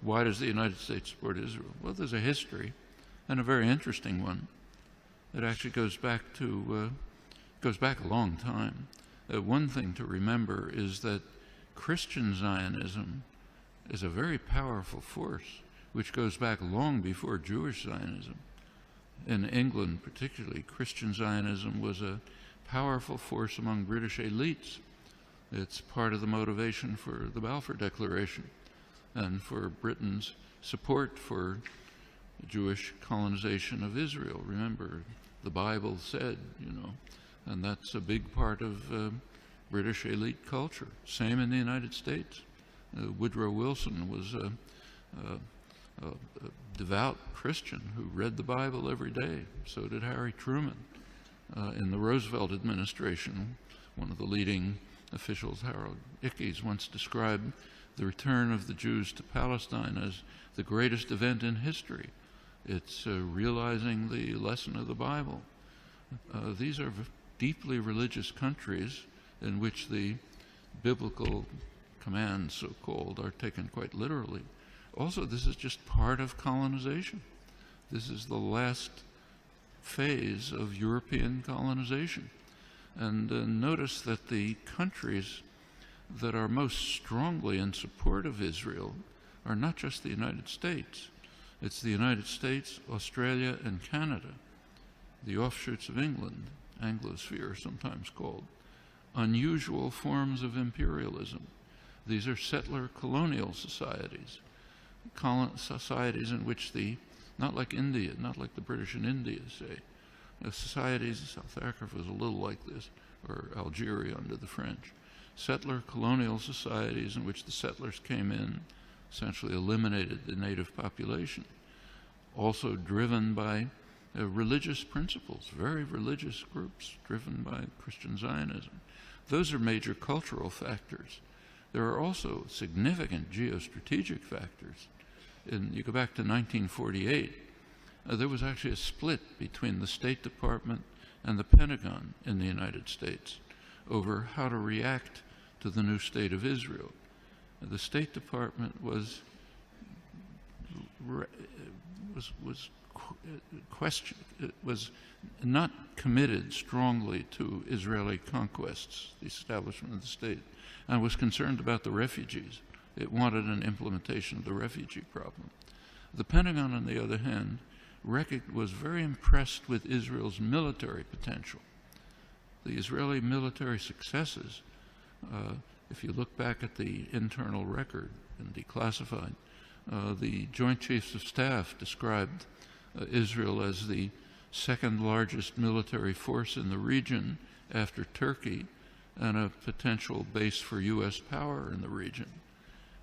why does the United States support Israel? Well, there's a history, and a very interesting one. It actually goes back a long time. One thing to remember is that Christian Zionism is a very powerful force, which goes back long before Jewish Zionism. In England, particularly, Christian Zionism was a powerful force among British elites. It's part of the motivation for the Balfour Declaration and for Britain's support for Jewish colonization of Israel. Remember, the Bible said, and that's a big part of British elite culture. Same in the United States. Woodrow Wilson was a devout Christian who read the Bible every day. So did Harry Truman. In the Roosevelt administration, one of the leading officials, Harold Ickes, once described the return of the Jews to Palestine as the greatest event in history. It's realizing the lesson of the Bible. These are deeply religious countries in which the biblical commands, so-called, are taken quite literally. Also, this is just part of colonization. This is the last phase of European colonization. And notice that the countries that are most strongly in support of Israel are not just the United States. It's the United States, Australia, and Canada, the offshoots of England, Anglosphere sometimes called, unusual forms of imperialism. These are settler colonial societies, societies in which not like India, not like the British in India, say, societies, South Africa was a little like this, or Algeria under the French, settler colonial societies in which the settlers came in, essentially eliminated the native population, also driven by religious principles, very religious groups driven by Christian Zionism. Those are major cultural factors. There are also significant geostrategic factors. You go back to 1948, there was actually a split between the State Department and the Pentagon in the United States over how to react to the new state of Israel. The State Department was not committed strongly to Israeli conquests, the establishment of the state, and was concerned about the refugees. It wanted an implementation of the refugee problem. The Pentagon, on the other hand, was very impressed with Israel's military potential. The Israeli military successes, if you look back at the internal record and declassified, the Joint Chiefs of Staff described Israel as the second largest military force in the region after Turkey and a potential base for U.S. power in the region.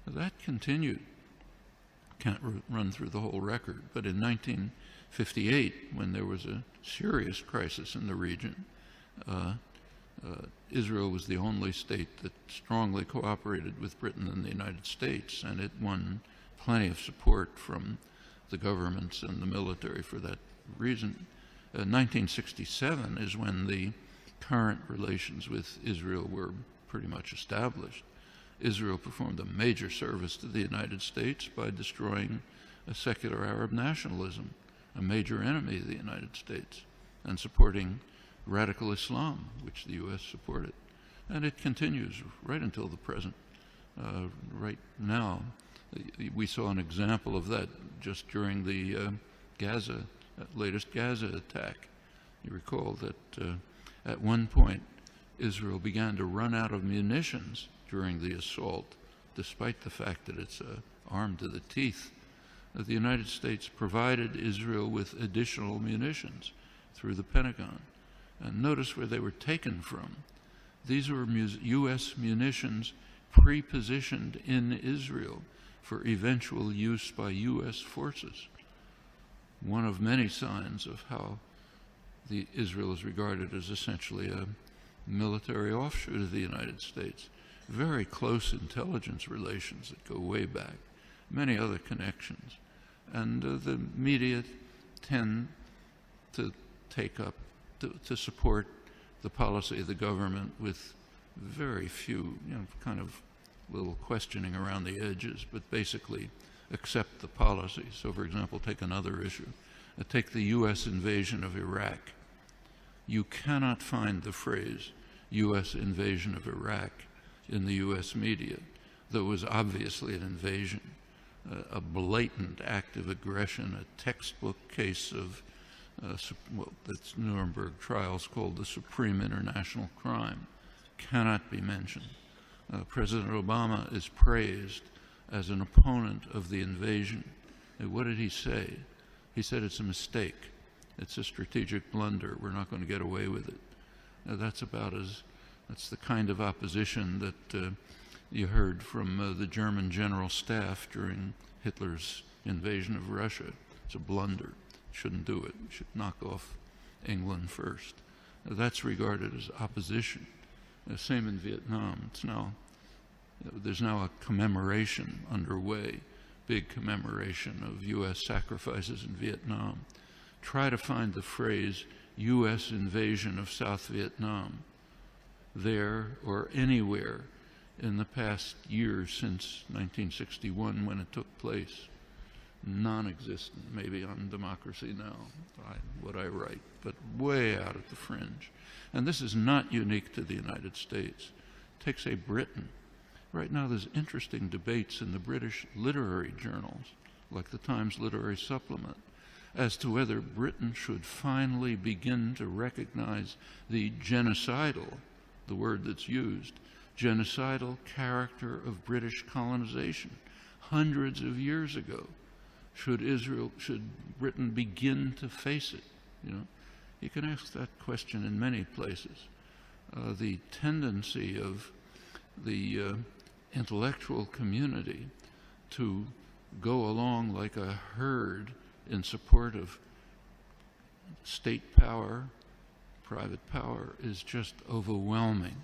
That continued. Can't run through the whole record, but in 1958, when there was a serious crisis in the region, Israel was the only state that strongly cooperated with Britain and the United States, and it won plenty of support from the governments and the military for that reason. 1967 is when the current relations with Israel were pretty much established. Israel performed a major service to the United States by destroying a secular Arab nationalism, a major enemy of the United States, and supporting radical Islam, which the U.S. supported. And it continues right until the present. Right now, we saw an example of that just during the latest Gaza attack. You recall that at one point, Israel began to run out of munitions during the assault, despite the fact that it's armed to the teeth. The United States provided Israel with additional munitions through the Pentagon. And notice where they were taken from. These were U.S. munitions pre-positioned in Israel for eventual use by U.S. forces. One of many signs of how Israel is regarded as essentially a military offshoot of the United States. Very close intelligence relations that go way back, many other connections. And the media tend to take up, to support the policy of the government with very few, kind of little questioning around the edges, but basically accept the policy. So, for example, take another issue. Take the U.S. invasion of Iraq. You cannot find the phrase U.S. invasion of Iraq in the U.S. media, though it was obviously an invasion, a blatant act of aggression, a textbook case of what the Nuremberg trials called the supreme international crime, cannot be mentioned. President Obama is praised as an opponent of the invasion. And what did he say? He said it's a mistake. It's a strategic blunder. We're not going to get away with it. Now, that's the kind of opposition that you heard from the German general staff during Hitler's invasion of Russia. It's a blunder. Shouldn't do it. Should knock off England first. That's regarded as opposition. Same in Vietnam. There's now a commemoration underway, big commemoration of U.S. sacrifices in Vietnam. Try to find the phrase U.S. invasion of South Vietnam there or anywhere in the past year since 1961 when it took place. Non-existent, maybe on Democracy Now, what I write, but way out at the fringe. And this is not unique to the United States. Take, say, Britain. Right now there's interesting debates in the British literary journals, like the Times Literary Supplement, as to whether Britain should finally begin to recognize the genocidal, the word that's used, genocidal character of British colonization hundreds of years ago. Should Britain begin to face it? You can ask that question in many places. The tendency of the intellectual community to go along like a herd in support of state power, private power, is just overwhelming.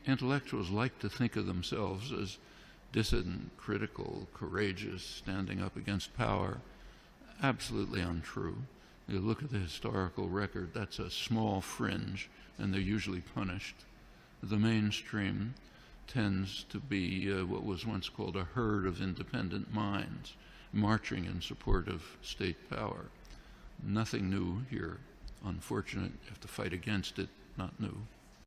Intellectuals like to think of themselves as dissident, critical, courageous, standing up against power. Absolutely untrue. You look at the historical record, that's a small fringe, and they're usually punished. The mainstream tends to be what was once called a herd of independent minds, marching in support of state power. Nothing new here. Unfortunate, you have to fight against it, not new.